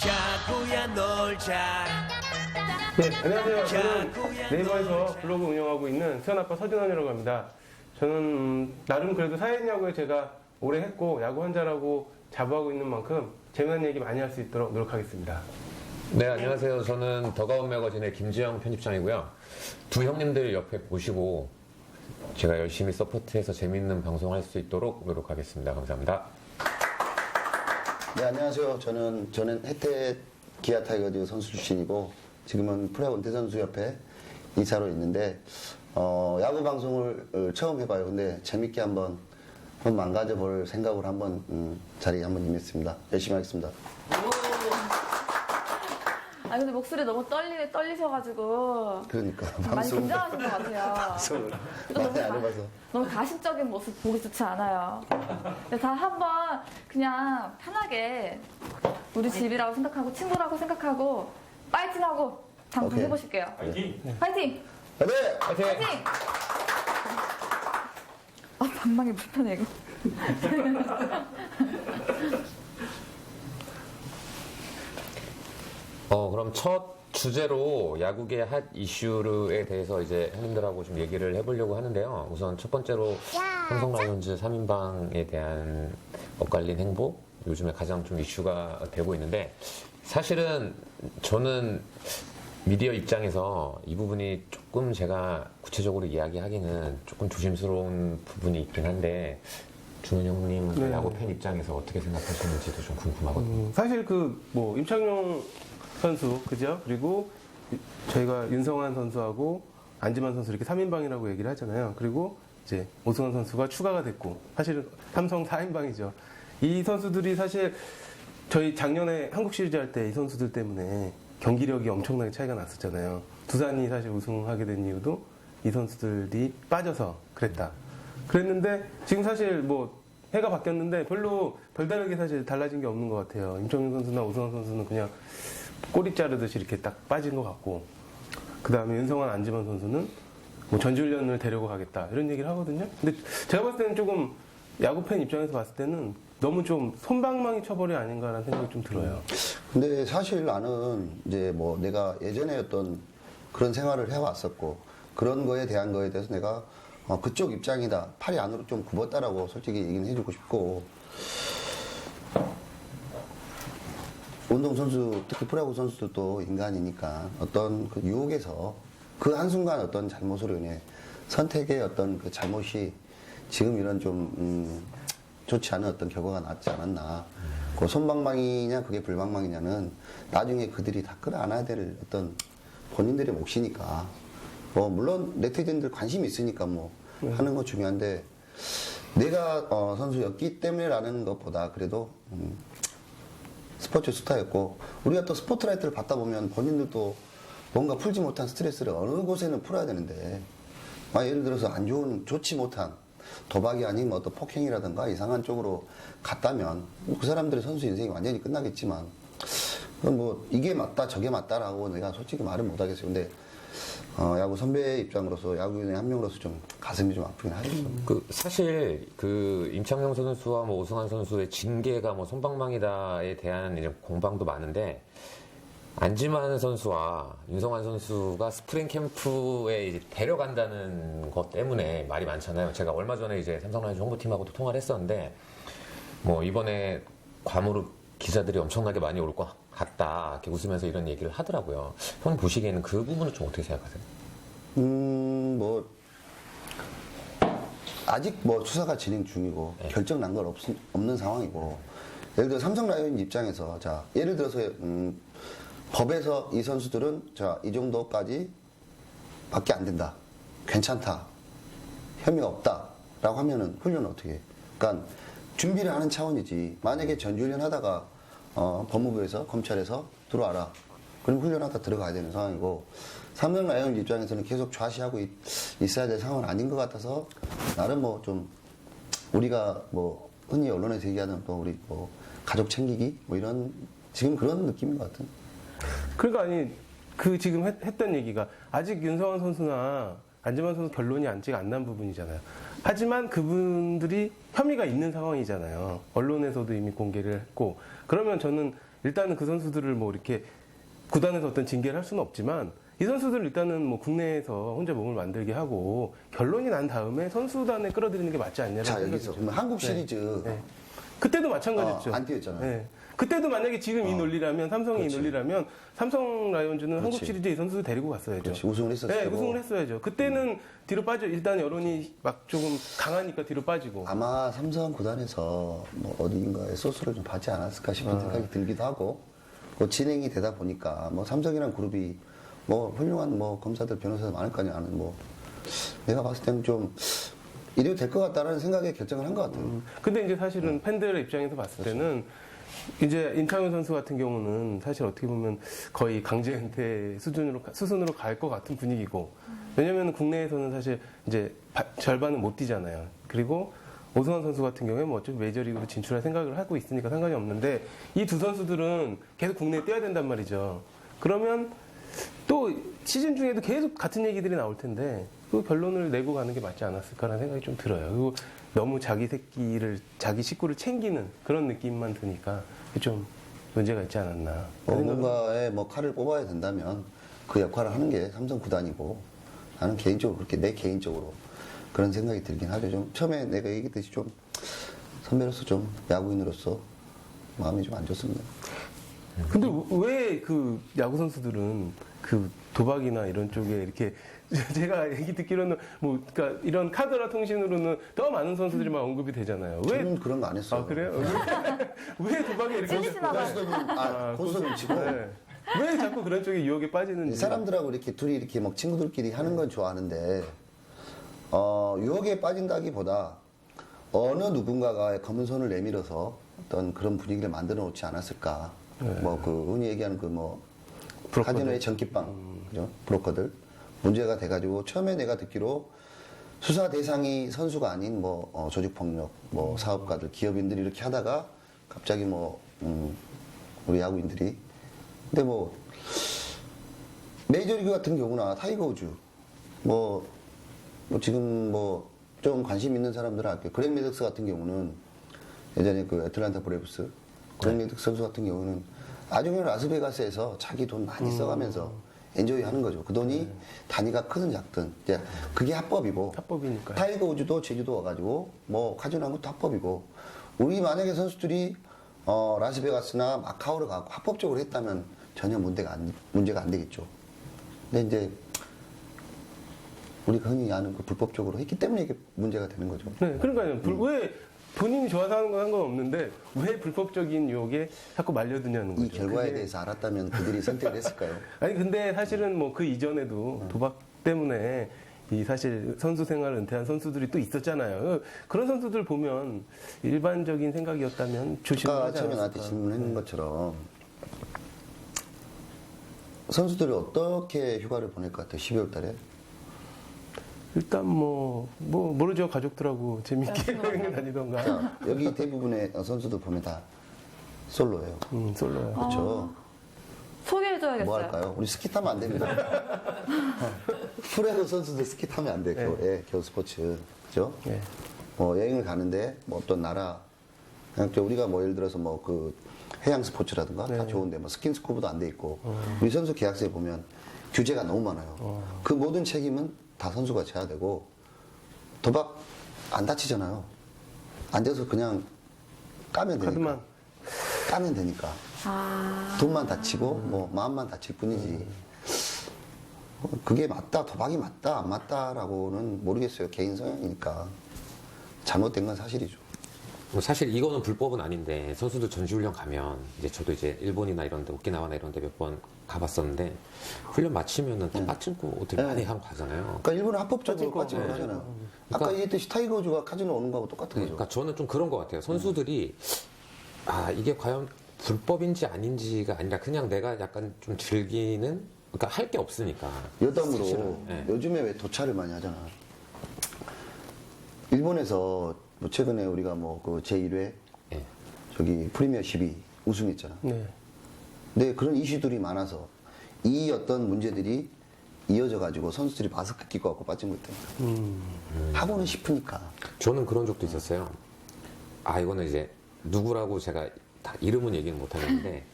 자꾸야 놀자. 네, 안녕하세요. 저는 네이버에서 블로그 운영하고 있는 수현아빠 서진원이라고 합니다. 저는 나름 그래도 사회인야구에 제가 오래 했고 야구 환자라고 자부하고 있는 만큼 재미난 얘기 많이 할 수 있도록 노력하겠습니다. 네, 안녕하세요. 저는 더가운 매거진의 김지영 편집장이고요. 두 형님들 옆에 모시고 제가 열심히 서포트해서 재밌는 방송할 수 있도록 노력하겠습니다. 감사합니다. 네, 안녕하세요. 저는 혜태 기아 타이거즈 선수 출신이고 지금은 프로야구 은퇴선수협회 이사로 있는데 야구 방송을 처음 해봐요. 근데 재밌게 한번 망가져 볼 생각으로 한번 자리에 한번 임했습니다. 열심히 하겠습니다. 아 근데 목소리 너무 떨리셔가지고 그러니까 많이 긴장하신 것 같아요. 방송을 또 많이 안 해봐서. 너무 가식적인 모습 보기 좋지 않아요. 근데 다 한번 그냥 편하게 우리 집이라고 생각하고 친구라고 생각하고 파이팅하고 방송 오케이. 해보실게요. 파이팅! 파이팅! 네! 화이팅! 파이팅! 아 방망이 불편해 이거. 그럼 첫 주제로 야구계 핫 이슈에 대해서 이제 형님들하고 좀 얘기를 해보려고 하는데요. 우선 첫 번째로 삼성 라이온즈 3인방에 대한 엇갈린 행보, 요즘에 가장 좀 이슈가 되고 있는데, 사실은 저는 미디어 입장에서 이 부분이 조금 제가 구체적으로 이야기하기는 조금 조심스러운 부분이 있긴 한데, 준원 형님 네. 야구 팬 입장에서 어떻게 생각하시는지도 좀 궁금하거든요. 사실 임창용 선수, 그죠? 그리고 저희가 윤성환 선수하고 안지만 선수 이렇게 3인방이라고 얘기를 하잖아요. 그리고 이제 오승환 선수가 추가가 됐고, 사실은 삼성 4인방이죠. 이 선수들이 사실 저희 작년에 한국 시리즈 할 때 이 선수들 때문에 경기력이 엄청나게 차이가 났었잖아요. 두산이 사실 우승하게 된 이유도 이 선수들이 빠져서 그랬는데 지금 사실 해가 바뀌었는데 별로 별다르게 사실 달라진 게 없는 것 같아요. 임창용 선수나 오승환 선수는 그냥 꼬리 자르듯이 이렇게 딱 빠진 것 같고, 그 다음에 윤성환, 안지만 선수는 전지훈련을 데리고 가겠다 이런 얘기를 하거든요. 근데 제가 봤을 때는 조금 야구팬 입장에서 봤을 때는 너무 좀 솜방망이 처벌이 아닌가라는 생각이 좀 들어요. 근데 사실 나는 이제 내가 예전에 어떤 그런 생활을 해왔었고 그런 거에 대한 거에 대해서 내가 그쪽 입장이다. 팔이 안으로 좀 굽었다라고 솔직히 얘기는 해주고 싶고, 운동선수, 특히 프로야구 선수들도 인간이니까 어떤 그 유혹에서 그 한순간 어떤 잘못으로 인해 선택의 어떤 그 잘못이 지금 이런 좀, 좋지 않은 어떤 결과가 났지 않았나. 그 손방망이냐, 그게 불방망이냐는 나중에 그들이 다 끌어안아야 될 어떤 본인들의 몫이니까. 물론 네티즌들 관심이 있으니까 하는 거 중요한데, 내가 선수였기 때문에라는 것보다 그래도 스포츠 스타였고, 우리가 또 스포트라이트를 받다 보면 본인들도 뭔가 풀지 못한 스트레스를 어느 곳에는 풀어야 되는데, 예를 들어서 좋지 못한 도박이 아닌 어떤 폭행이라든가 이상한 쪽으로 갔다면 그 사람들의 선수 인생이 완전히 끝나겠지만, 그건 이게 맞다 저게 맞다라고 내가 솔직히 말을 못 하겠어요. 근데 야구 선배 입장으로서 야구인의 한 명으로서 좀 가슴이 좀 아프긴 하죠. 사실 임창용 선수와 오승환 선수의 징계가 손방망이다에 대한 이제 공방도 많은데, 안지만 선수와 윤성환 선수가 스프링 캠프에 이제 데려간다는 것 때문에 말이 많잖아요. 제가 얼마 전에 이제 삼성 라이온즈 홍보팀하고도 통화를 했었는데, 이번에 괌으로 기자들이 엄청나게 많이 올 것 같다, 이렇게 웃으면서 이런 얘기를 하더라고요. 형님 보시기에는 그 부분은 좀 어떻게 생각하세요? 아직 수사가 진행 중이고, 네. 결정 난 건 없는 상황이고, 예를 들어 삼성 라이온 입장에서, 예를 들어서, 법에서 이 선수들은, 이 정도까지 밖에 안 된다. 괜찮다. 혐의가 없다. 라고 하면은 훈련은 어떻게 해? 그러니까 준비를 하는 차원이지. 만약에 전지훈련 하다가, 법무부에서, 검찰에서 들어와라. 그럼 훈련하다 들어가야 되는 상황이고, 삼성 라이온즈 입장에서는 계속 좌시하고 있어야 될 상황은 아닌 것 같아서, 나름 우리가 흔히 언론에서 얘기하는 우리 가족 챙기기? 이런, 지금 그런 느낌인 것 같은. 그러니까 지금 했던 얘기가 아직 윤성환 선수나 안지만 선수 결론이 아직 안 난 부분이잖아요. 하지만 그분들이 혐의가 있는 상황이잖아요. 언론에서도 이미 공개를 했고 그러면 저는 일단은 그 선수들을 뭐 이렇게 구단에서 어떤 징계를 할 수는 없지만 이 선수들을 일단은 뭐 국내에서 혼자 몸을 만들게 하고 결론이 난 다음에 선수단에 끌어들이는 게 맞지 않냐는 자, 생각이 여기서 듭니다. 그러면 한국 시리즈 네. 그때도 마찬가지였죠. 안 뛰었잖아요. 네. 그때도 만약에 지금 이 논리라면 삼성이 그렇지. 이 논리라면 삼성 라이온즈는 한국 그렇지. 시리즈에 이 선수 데리고 갔어야죠. 그렇지, 우승을 했었을 네, 테고. 우승을 했어야죠. 그때는 뒤로 빠져 일단 여론이 막 조금 강하니까 뒤로 빠지고. 아마 삼성 구단에서 뭐 어디인가에 소스를 좀 받지 않았을까 싶은 생각이 들기도 하고 그 진행이 되다 보니까 뭐 삼성이라는 그룹이 뭐 훌륭한 뭐 검사들 변호사들 많을 거 아니야. 나는 뭐 내가 봤을 때는 좀 이래도 될 것 같다라는 생각에 결정을 한 것 같아요. 근데 이제 사실은 팬들의 입장에서 봤을 때는 이제 임창현 선수 같은 경우는 사실 어떻게 보면 거의 강제 은퇴 수준으로 갈 것 같은 분위기고 왜냐면 국내에서는 사실 이제 절반은 못 뛰잖아요. 그리고 오승환 선수 같은 경우에 뭐 어차피 메이저리그로 진출할 생각을 하고 있으니까 상관이 없는데 이 두 선수들은 계속 국내에 뛰어야 된단 말이죠. 그러면 또 시즌 중에도 계속 같은 얘기들이 나올 텐데 그 결론을 내고 가는 게 맞지 않았을까라는 생각이 좀 들어요. 그리고 너무 자기 식구를 챙기는 그런 느낌만 드니까 좀 문제가 있지 않았나. 뭔가에 뭐 칼을 뽑아야 된다면 그 역할을 하는 게 삼성 구단이고 나는 개인적으로 그렇게 내 개인적으로 그런 생각이 들긴 하죠. 좀 처음에 내가 얘기했듯이 좀 선배로서 좀 야구인으로서 마음이 좀 안 좋습니다. 근데 왜 그 야구 선수들은 그 도박이나 이런 쪽에 이렇게 제가 얘기 듣기로는 뭐 그러니까 이런 카드나 통신으로는 더 많은 선수들이 막 언급이 되잖아요. 왜? 저는 그런 거 안 했어요. 아 그래요? 왜 도박에 이렇게 찔리시나 봐요. 고스톱을 치고 네. 왜 자꾸 그런 쪽에 유혹에 빠지는지. 사람들하고 이렇게 둘이 이렇게 막 친구들끼리 하는 건 좋아하는데 유혹에 빠진다기보다 어느 누군가가 검은 손을 내밀어서 어떤 그런 분위기를 만들어 놓지 않았을까. 뭐 그 흔히 얘기하는 그 뭐 카지노의 전기빵 그죠? 브로커들 문제가 돼가지고 처음에 내가 듣기로 수사 대상이 선수가 아닌 뭐 조직폭력 뭐 사업가들 기업인들이 이렇게 하다가 갑자기 뭐 우리 야구인들이 근데 뭐 메이저리그 같은 경우나 타이거 우즈 뭐 지금 뭐 좀 관심 있는 사람들은 알게요. 그렉 매덕스 같은 경우는 예전에 그 애틀란타 브레이브스 그렉 매덕스 선수 같은 경우는 나중에 라스베가스에서 자기 돈 많이 써가면서 엔조이 하는 거죠. 그 돈이 단위가 크든 작든 이제 그게 합법이고 합법이니까요. 타이거 우즈도 제주도 와가지고 뭐 카지노 한 것도 합법이고 우리 만약에 선수들이 라스베가스나 마카오를 가고 합법적으로 했다면 전혀 문제가 안 되겠죠. 근데 이제 우리가 흔히 아는 그 불법적으로 했기 때문에 이게 문제가 되는 거죠. 네, 그러니까요. 왜 본인이 좋아서 하는 건 상관없는데 왜 불법적인 유혹에 자꾸 말려드냐는 거죠. 이 결과에 그게- 대해서 알았다면 그들이 선택을 했을까요? 아니 근데 사실은 뭐 그 이전에도 도박 때문에 이 사실 선수 생활을 은퇴한 선수들이 또 있었잖아요. 그런 선수들 보면 일반적인 생각이었다면 조심을 아까 하지 처음에 나한테 않았을까. 질문했는 것처럼 선수들이 어떻게 휴가를 보낼 것 같아요? 12월 달에? 일단 뭐 모르죠. 가족들하고 재밌게 여행을 다니던가. 자, 여기 대부분의 선수들 보면 다 솔로예요. 솔로요. 그렇죠. 소개해줘야겠어요. 뭐 할까요? 우리 스키 타면 안 됩니다. 프로야구 선수들 스키 타면 안 돼요. 겨울 스포츠. 그죠? 예. 뭐 여행을 가는데 뭐 어떤 나라 그냥 우리가 뭐 예를 들어서 뭐 그 해양 스포츠라든가 다 좋은데 뭐 스킨스쿠버도 안 돼 있고 우리 선수 계약서에 보면 규제가 너무 많아요. 그 모든 책임은 다 선수가 져야 되고 도박 안 다치잖아요. 앉아서 그냥 까면 되니까. 카드만. 까면 되니까. 돈만 다치고 뭐 마음만 다칠 뿐이지. 그게 맞다, 도박이 맞다, 안 맞다라고는 모르겠어요. 개인 성향이니까. 잘못된 건 사실이죠. 뭐 사실 이거는 불법은 아닌데 선수들 전시훈련 가면 이제 저도 이제 일본이나 이런 데 오키나와나 이런 데 몇 번 가봤었는데 훈련 마치면은 다 빠친코 옷들 많이 하고 가잖아요. 그러니까 일본은 합법적으로 빠진 거. 빠지고 하잖아요. 그러니까- 아까 얘기했듯이 타이거 우즈가 카지노 오는 거하고 똑같은 거죠. 그러니까 저는 좀 그런 것 같아요. 선수들이 이게 과연 불법인지 아닌지가 아니라 그냥 내가 약간 좀 즐기는 그러니까 할 게 없으니까 여담으로 사실은, 예. 요즘에 왜 도차를 많이 하잖아. 일본에서 뭐 최근에 우리가 뭐 그 제1회 예. 저기 프리미어 12 우승했잖아. 네. 근데 그런 이슈들이 많아서 이 어떤 문제들이 이어져 가지고 선수들이 마스크 끼고 갖고 빠진 것 때문에 하고는 싶으니까. 저는 그런 적도 있었어요. 아, 이거는 이제 누구라고 제가 다 이름은 얘기는 못 하겠는데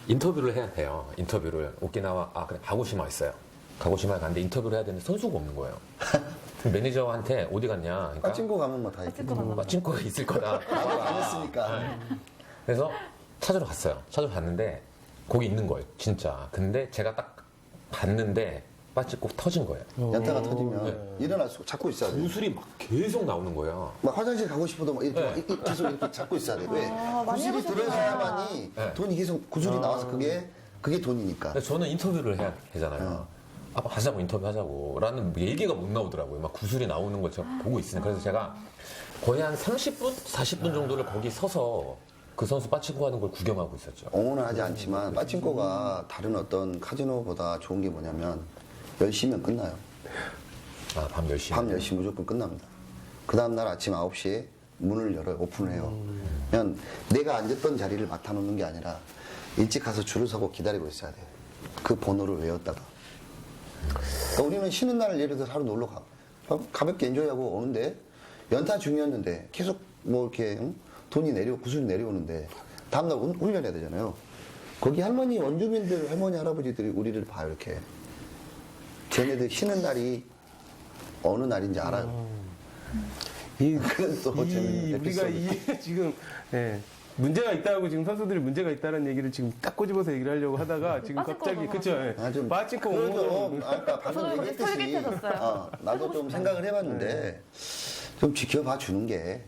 인터뷰를 해야 돼요. 인터뷰를. 오키나와, 아, 그래, 가고시마 있어요. 가고시마에 갔는데 인터뷰를 해야 되는데 선수가 없는 거예요. 매니저한테 어디 갔냐. 그러니까 빠진거 가면 뭐 다 있지. 빠친코가 있을 거다. 나도 안 했으니까. 그래서 찾으러 갔어요. 찾으러 갔는데 거기 있는 거예요. 진짜. 근데 제가 딱 봤는데 빠친코 터진 거예요. 연타가 터지면 일어날 수 잡고 있어야 돼. 구슬이 막 계속 나오는 거예요. 막 화장실 가고 싶어도 막 이렇게, 막 이렇게 계속 이렇게 잡고 있어야 돼. 왜? 많이 구슬이 해보셨구나. 들어야만이 네. 돈이 계속 구슬이 나와서 그게 돈이니까. 그래서 저는 인터뷰를 해야 되잖아요. 아, 하자고 인터뷰하자고 라는 얘기가 못 나오더라고요. 막 구슬이 나오는 걸 제가 보고 있으니까. 그래서 제가 거의 한 30분, 40분 정도를 거기 서서 그 선수 빠친코 하는 걸 구경하고 있었죠. 옹호는 하지 않지만 빠친코가 다른 어떤 카지노보다 좋은 게 뭐냐면 10시면 끝나요. 아, 밤 10시. 밤 10시 무조건 끝납니다. 그 다음날 아침 9시에 문을 열어요. 오픈을 해요. 그냥 내가 앉았던 자리를 맡아놓는 게 아니라 일찍 가서 줄을 서고 기다리고 있어야 돼요. 그 번호를 외웠다가. 그러니까 우리는 쉬는 날 예를 들어서 하루 놀러 가볍게 엔조이하고 오는데 연타 중이었는데 계속 뭐 이렇게 돈이 구슬이 내려오는데 다음날 훈련해야 되잖아요. 거기 할머니, 원주민들, 할머니, 할아버지들이 우리를 봐요, 이렇게. 쟤네들 쉬는 날이 어느 날인지 알아요. 그건 또 재밌는 우리가 에피소드. 지금 예, 문제가 있다고 지금 선수들이 문제가 있다는 얘기를 지금 딱 꼬집어서 얘기를 하려고 하다가 지금 갑자기 그쵸? 예. 아, 좀 빠친코 그래도 아까 방금 저도 얘기했듯이 솔깃해졌어요. 나도 좀 생각을 해봤는데 좀 지켜봐 주는 게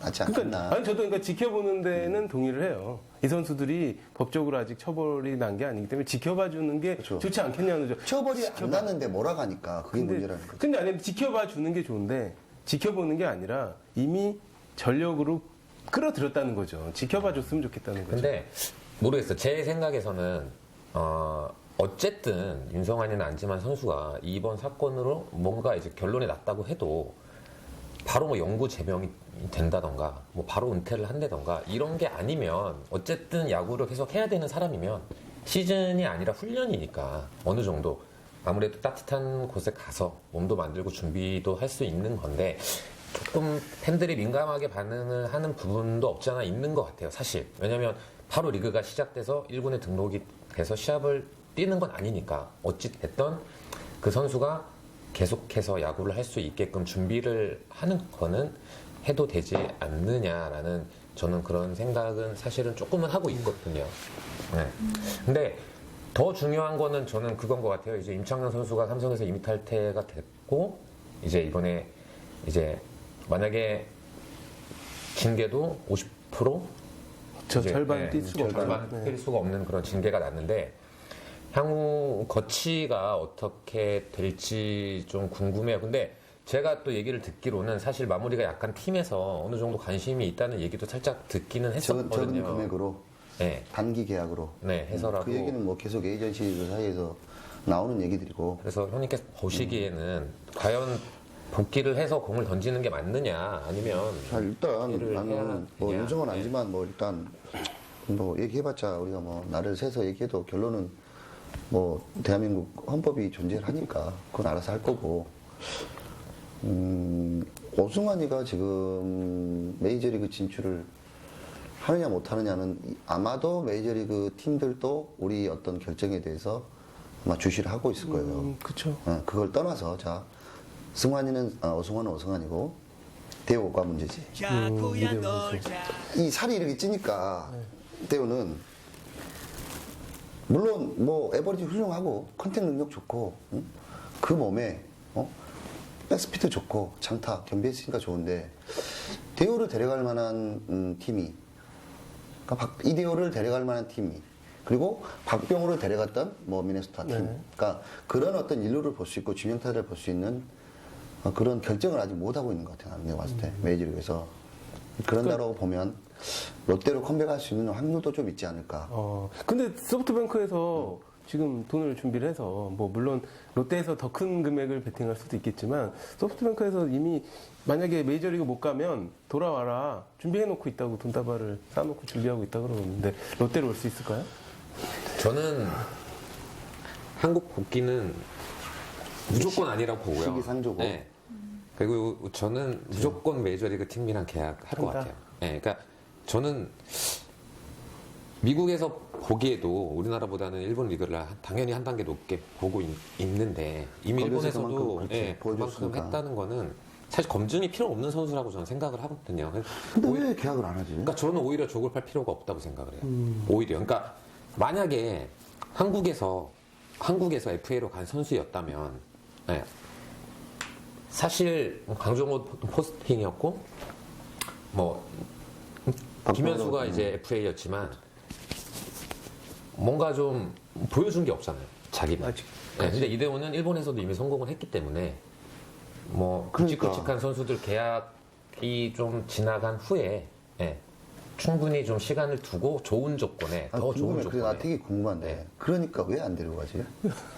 낫지 않겠나. 그러니까, 아니, 저도 그러니까 지켜보는 데는 동의를 해요. 이 선수들이 법적으로 아직 처벌이 난 게 아니기 때문에 지켜봐 주는 게 그렇죠. 좋지 않겠냐는 거죠. 처벌이 안 났는데 몰아가니까 그게 근데, 문제라는 거죠. 근데 아니, 지켜봐 주는 게 좋은데 지켜보는 게 아니라 이미 전력으로 끌어들였다는 거죠. 지켜봐 줬으면 좋겠다는 거죠. 근데 모르겠어요. 제 생각에서는 어쨌든 윤성환이나 안지만 선수가 이번 사건으로 뭔가 이제 결론이 났다고 해도 바로 뭐 영구 제명이 된다던가 뭐 바로 은퇴를 한다던가 이런 게 아니면 어쨌든 야구를 계속 해야 되는 사람이면 시즌이 아니라 훈련이니까 어느 정도 아무래도 따뜻한 곳에 가서 몸도 만들고 준비도 할 수 있는 건데 조금 팬들이 민감하게 반응을 하는 부분도 없지 않아 있는 것 같아요, 사실. 왜냐면 바로 리그가 시작돼서 1군에 등록이 돼서 시합을 뛰는 건 아니니까 어찌됐던 그 선수가 계속해서 야구를 할 수 있게끔 준비를 하는 거는 해도 되지 않느냐라는 저는 그런 생각은 사실은 조금은 하고 있거든요. 네. 근데 더 중요한 거는 저는 그건 것 같아요. 이제 임창용 선수가 삼성에서 이미 탈퇴가 됐고 이제 이번에 이제 만약에 징계도 50% 저 이제, 절반 뛸 수가 없다. 절반 뛸 수가 없는 그런 징계가 났는데 향후 거치가 어떻게 될지 좀 궁금해요. 근데 제가 또 얘기를 듣기로는 사실 마무리가 약간 팀에서 어느 정도 관심이 있다는 얘기도 살짝 듣기는 적은 했었거든요. 금액으로 네, 단기 계약으로. 네, 해서라도. 그 얘기는 뭐 계속 에이전시들 사이에서 나오는 얘기들이고. 그래서 형님께서 보시기에는 과연 복귀를 해서 공을 던지는 게 맞느냐 아니면 자, 일단 일을 해야 나는 뭐 되냐. 윤정은 네. 아니지만 뭐 일단 뭐 얘기해봤자 우리가 뭐 나를 세서 얘기해도 결론은 뭐 대한민국 헌법이 존재를 하니까 그건 알아서 할 거고 오승환이가 지금 메이저리그 진출을 하느냐 못하느냐는 아마도 메이저리그 팀들도 우리 어떤 결정에 대해서 아마 주시를 하고 있을 거예요. 그렇죠. 그걸 떠나서 자 승환이는 오승환은 오승환이고 대호가 문제지. 야구야 놀자 이 살이 이렇게 찌니까 대호는 물론 뭐 에버리지 훌륭하고 컨택 능력 좋고 응? 그 몸에 백스피드 좋고 장타 겸비했으니까 좋은데 대호를 데려갈 만한 팀이 그러니까 이대호를 데려갈 만한 팀이 그리고 박병호를 데려갔던 뭐 미네소타 팀 그러니까 그런 어떤 인류를 볼 수 있고 지명타를 볼 수 있는 그런 결정을 아직 못하고 있는 것 같아요. 내가 봤을 때 메이저리그에서 그런다고 보면 롯데로 컴백할 수 있는 확률도 좀 있지 않을까. 근데 소프트뱅크에서 지금 돈을 준비를 해서 뭐 물론 롯데에서 더 큰 금액을 베팅할 수도 있겠지만 소프트뱅크에서 이미 만약에 메이저리그 못 가면 돌아와라 준비해놓고 있다고 돈다발을 쌓아놓고 준비하고 있다고 그러는데 롯데로 올 수 있을까요? 저는 한국 복귀는 무조건 아니라고 보고요. 시기상조고. 네. 그리고 저는 무조건 메이저리그 팀이랑 계약할 것 한다. 같아요. 네, 그러니까 저는 미국에서 보기에도 우리나라보다는 일본 리그를 당연히 한 단계 높게 보고 있는데 이미 거기서 일본에서도 그만큼 그렇지, 예, 그만큼 보여줬으니까. 했다는 거는 사실 검증이 필요 없는 선수라고 저는 생각을 하거든요. 근데 왜 계약을 안 하지? 그러니까 저는 오히려 조급할 필요가 없다고 생각을 해요. 오히려. 그러니까 만약에 한국에서 FA로 간 선수였다면 예, 사실 강정호 포스팅이었고 뭐 김현수가 이제 FA였지만 뭔가 좀 보여준 게 없잖아요. 자기는. 아직. 네, 근데 이대호는 일본에서도 이미 성공을 했기 때문에 뭐 그러니까. 굵직굵직한 선수들 계약이 좀 지나간 후에 예, 충분히 좀 시간을 두고 좋은 조건에 더 좋은 궁금해. 그래, 나 조건에 되게 궁금한데. 네. 그러니까 왜 안 데리고 가지?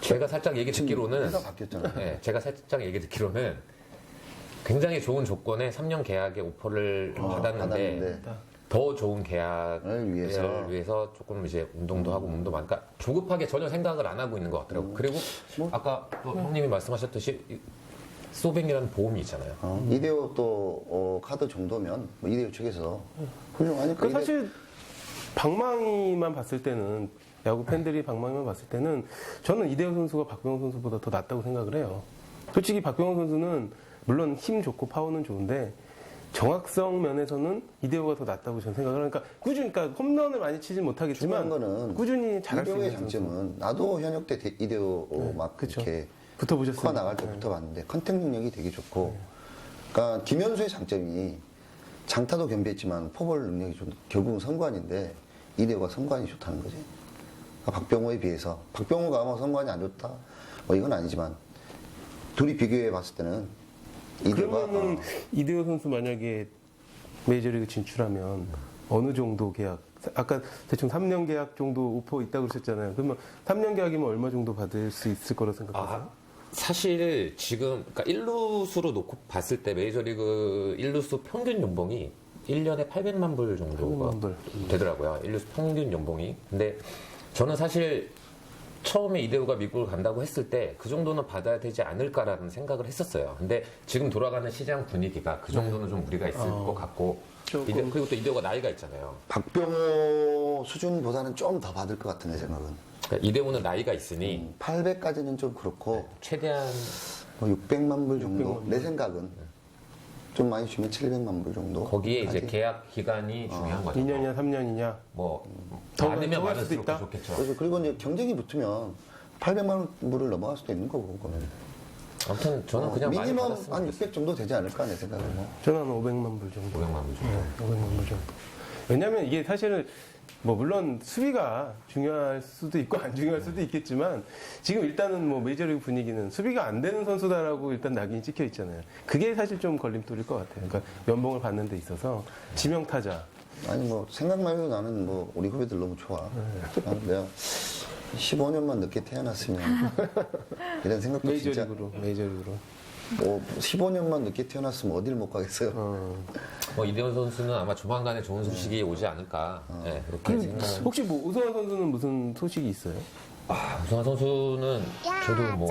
제가 살짝 얘기 듣기로는 회사 바뀌었잖아요. 예, 제가 살짝 얘기 듣기로는 굉장히 좋은 조건에 3년 계약의 오퍼를 받았는데 더 좋은 계약을 위해서 조금 이제 운동도 하고 몸도 많으니까 조급하게 전혀 생각을 안 하고 있는 것 같더라고요. 그리고 아까 또 형님이 말씀하셨듯이 이 소뱅이라는 보험이 있잖아요. 이대호 또 카드 정도면 뭐 이대호 측에서 훌륭하니까. 그 사실 방망이만 봤을 때는 야구 팬들이 방망이만 봤을 때는 저는 이대호 선수가 박병호 선수보다 더 낫다고 생각을 해요. 솔직히 박병호 선수는 물론 힘 좋고 파워는 좋은데 정확성 면에서는 이대호가 더 낫다고 저는 생각을 하니까 꾸준히 그러니까 홈런을 많이 치진 못하겠지만 중요한 거는 꾸준히 잘할 수 이대호의 있는 선수. 장점은 나도 현역 때 이대호 막 그쵸. 이렇게 붙어보셨어요. 커 나갈 때 붙어봤는데 컨택 능력이 되게 좋고, 그러니까 김현수의 장점이 장타도 겸비했지만 포볼 능력이 좀 결국은 선관인데 이대호가 선관이 좋다는 거지. 그러니까 박병호에 비해서 박병호가 뭐 선관이 안 좋다 뭐 이건 아니지만 둘이 비교해 봤을 때는 이대호가 그러면은 이대호 선수 만약에 메이저리그 진출하면 어느 정도 계약? 아까 대충 3년 계약 정도 오퍼 있다고 그러셨잖아요. 그러면 3년 계약이면 얼마 정도 받을 수 있을 거라고 생각하세요? 사실 지금 그러니까 1루수로 놓고 봤을 때 메이저리그 1루수 평균 연봉이 1년에 800만 불 정도가 800만 불. 되더라고요. 1루수 평균 연봉이. 근데 저는 사실 처음에 이대호가 미국을 간다고 했을 때 그 정도는 받아야 되지 않을까라는 생각을 했었어요. 근데 지금 돌아가는 시장 분위기가 그 정도는 좀 무리가 있을 것 같고 그리고 또 이대호가 나이가 있잖아요. 박병호 수준보다는 좀 더 받을 것 같은 내 생각은. 그러니까 이대호는 나이가 있으니 800까지는 좀 그렇고 최대한 뭐 600만 불 정도. 600만 내 생각은 좀 많이 주면 700만 불 정도. 거기에 이제 계약 기간이 중요한 거죠. 2년이냐 3년이냐 뭐 더 많으면 갈 수도 많을수록 있다? 더 좋겠죠. 그래서 그리고 이제 경쟁이 붙으면 800만 불을 넘어갈 수도 있는 거고 그거는. 아무튼 저는 그냥 많이 미니멈 받았으면 한 좋겠어요. 600 정도 되지 않을까 내 생각은. 뭐. 저는 한 500만 불 정도. 500만 불 정도. 500만 불 정도. 왜냐면 이게 사실은 뭐 물론 수비가 중요할 수도 있고 안 중요할 수도 있겠지만 지금 일단은 뭐 메이저리그 분위기는 수비가 안 되는 선수다라고 일단 낙인이 찍혀 있잖아요. 그게 사실 좀 걸림돌일 것 같아요. 그러니까 연봉을 받는 데 있어서 지명 타자. 아니 뭐 생각만 해도 나는 뭐 우리 후배들 너무 좋아. 나는 내가 15년만 늦게 태어났으면 이런 생각도 진짜 메이저리그로. 뭐 15년만 늦게 태어났으면 어딜 못 가겠어요. 뭐 이대호 선수는 아마 조만간에 좋은 소식이 오지 않을까. 네, 그렇게 생각을. 혹시 뭐 우승환 선수는 무슨 소식이 있어요? 오승환 선수는 저도 뭐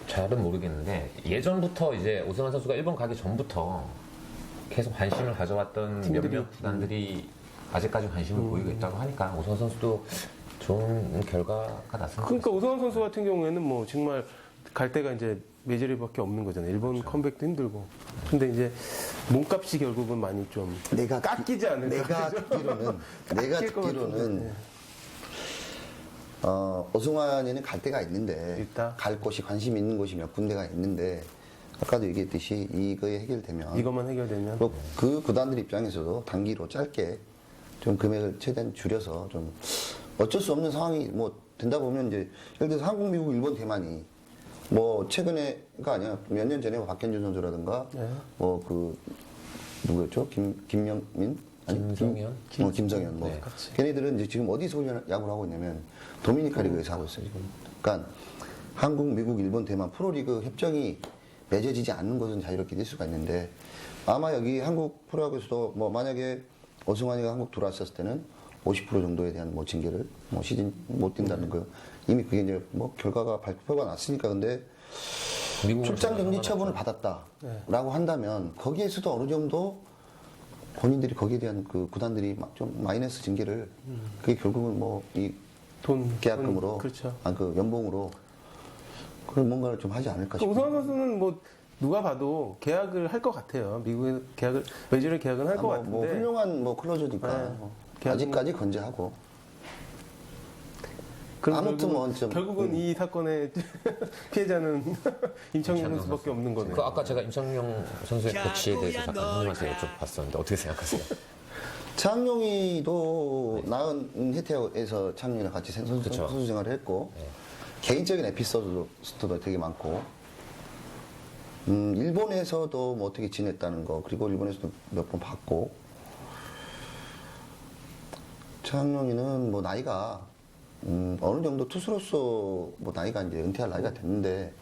잘은 모르겠는데 예전부터 이제 오승환 선수가 일본 가기 전부터 계속 관심을 가져왔던 팀들이. 몇몇 구단들이 아직까지 관심을 보이고 있다고 하니까 오승환 선수도 좋은 결과가 났으면 그러니까 우승환 선수 같은 경우에는 뭐 정말 갈 데가 이제 메이저리그밖에 없는 거잖아요. 일본 컴백도 힘들고. 근데 이제 몸값이 결국은 많이 좀 내가 깎이지 않을까. 내가 그죠? 듣기로는 깎일 것 같은데. 듣기로는 오승환이는 갈 데가 있는데 있다? 갈 곳이 관심 있는 곳이 몇 군데가 있는데 아까도 얘기했듯이 이거에 해결되면 이것만 해결되면 뭐그 구단들 입장에서도 단기로 짧게 좀 금액을 최대한 줄여서 좀 어쩔 수 없는 상황이 뭐 된다 보면 이제 예를 들어서 한국, 미국, 일본, 대만이 뭐 최근에가 아니야 몇 년 전에 박현준 선수라든가 네. 뭐 그 누구였죠 김명민 김성현? 김성현 뭐 네. 걔네들은 이제 지금 어디서 야구를 하고 있냐면 도미니카 리그에서 하고 있어요 지금. 그러니까 한국, 미국, 일본, 대만 프로리그 협정이 맺어지지 않는 것은 자유롭게 될 수가 있는데 아마 여기 한국 프로야구에서도 뭐 만약에 오승환이가 한국 들어왔었을 때는 50% 정도에 대한 뭐 징계를 뭐 시즌 못 뛴다는 거 이미 그게 이제 뭐 결과가 발표가 났으니까 근데 미국으로 출장 금지 전화가 처분을 나왔죠. 받았다라고 한다면 거기에서도 어느 정도 본인들이 거기에 대한 그 구단들이 막 좀 마이너스 징계를 그게 결국은 뭐 이 계약금으로 그렇죠. 그 연봉으로 그런 뭔가를 좀 하지 않을까 그 싶어요. 오승환 선수는 뭐 누가 봐도 계약을 할 것 같아요. 미국에 계약을 메이저리그 계약은 할 것 같은데. 뭐 훌륭한 뭐 클로저니까 네. 뭐 계약은- 아직까지 건재하고 그럼 아무튼 뭐 좀- 결국은 이 사건의 피해자는 임창용 임창용 선수밖에 없는 거네요. 그 아까 제가 임창용 선수의 코치에 대해서 잠깐 형님한테 여쭤봤었는데 어떻게 생각하세요? 창용이도 나은 혜태에서 창용이랑 같이 선수 생활을 했고 개인적인 에피소드도 되게 많고 일본에서도 뭐 어떻게 지냈다는 거 그리고 일본에서도 몇 번 봤고 창용이는 뭐 나이가 어느 정도 투수로서 뭐 나이가 이제 은퇴할 나이가 됐는데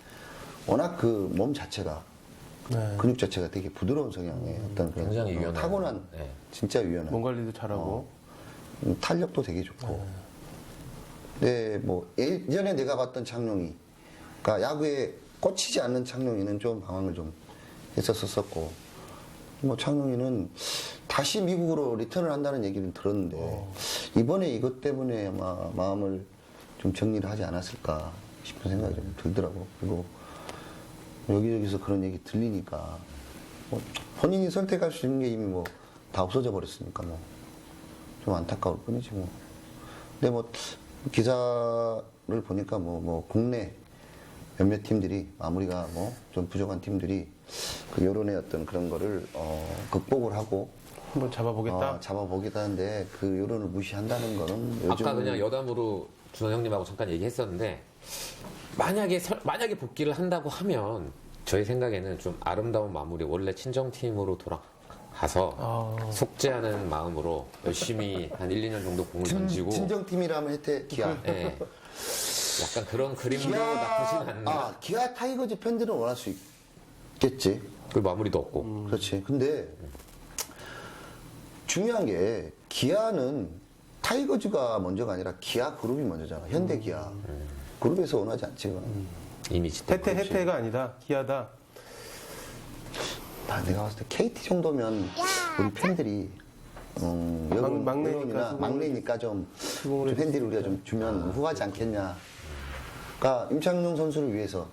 워낙 그 몸 자체가 네. 근육 자체가 되게 부드러운 성향의 어떤 그런 굉장히 유연한. 타고난 네. 진짜 유연한 몸 관리도 잘하고. 탄력도 되게 좋고. 네, 뭐 예전에 내가 봤던 창룡이, 그러니까 야구에 꽂히지 않는 창룡이는 좀 방황을 좀 했었었고, 뭐 창룡이는 다시 미국으로 리턴을 한다는 얘기를 들었는데 이번에 이것 때문에 아마 마음을 좀 정리를 하지 않았을까 싶은 생각이 좀 들더라고. 그리고 여기저기서 그런 얘기 들리니까 뭐 본인이 선택할 수 있는 게 이미 뭐 다 없어져 버렸으니까 뭐 좀 안타까울 뿐이지 뭐. 근데 뭐 기사를 보니까 뭐 국내 몇몇 팀들이 마무리가 뭐 좀 부족한 팀들이 그 여론의 어떤 그런 거를 극복을 하고 한번 잡아보겠다. 잡아보겠다는데 그 여론을 무시한다는 거는 요즘 아까 그냥 여담으로 준원 형님하고 잠깐 얘기했었는데 만약에 복귀를 한다고 하면 저희 생각에는 좀 아름다운 마무리 원래 친정팀으로 돌아가서 속죄하는 마음으로 열심히 한 1, 2년 정도 공을 던지고 친정팀이라면 혜태 기아. 예. 약간 그런 그림도 나쁘진 않나. 기아 타이거즈 팬들은 원할 수 있겠지. 그 마무리도 없고. 그렇지. 근데 중요한 게 기아는 타이거즈가 먼저가 아니라 기아 그룹이 먼저잖아. 현대 기아. 그룹에서 원하지 않지. 그건. 이미지 때문에. 혜태가 아니다. 기아다. 내가 봤을 때 KT 정도면 우리 팬들이 막내니까 좀 팬들이 우리가 좀 주면 후하지 않겠냐. 그러니까 임창용 선수를 위해서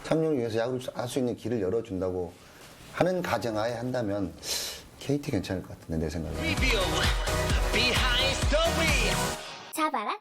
창용을 위해서 야구를 할 수 있는 길을 열어준다고 하는 가정하에 한다면 KT 괜찮을 것 같은데 내 생각에. 잡아라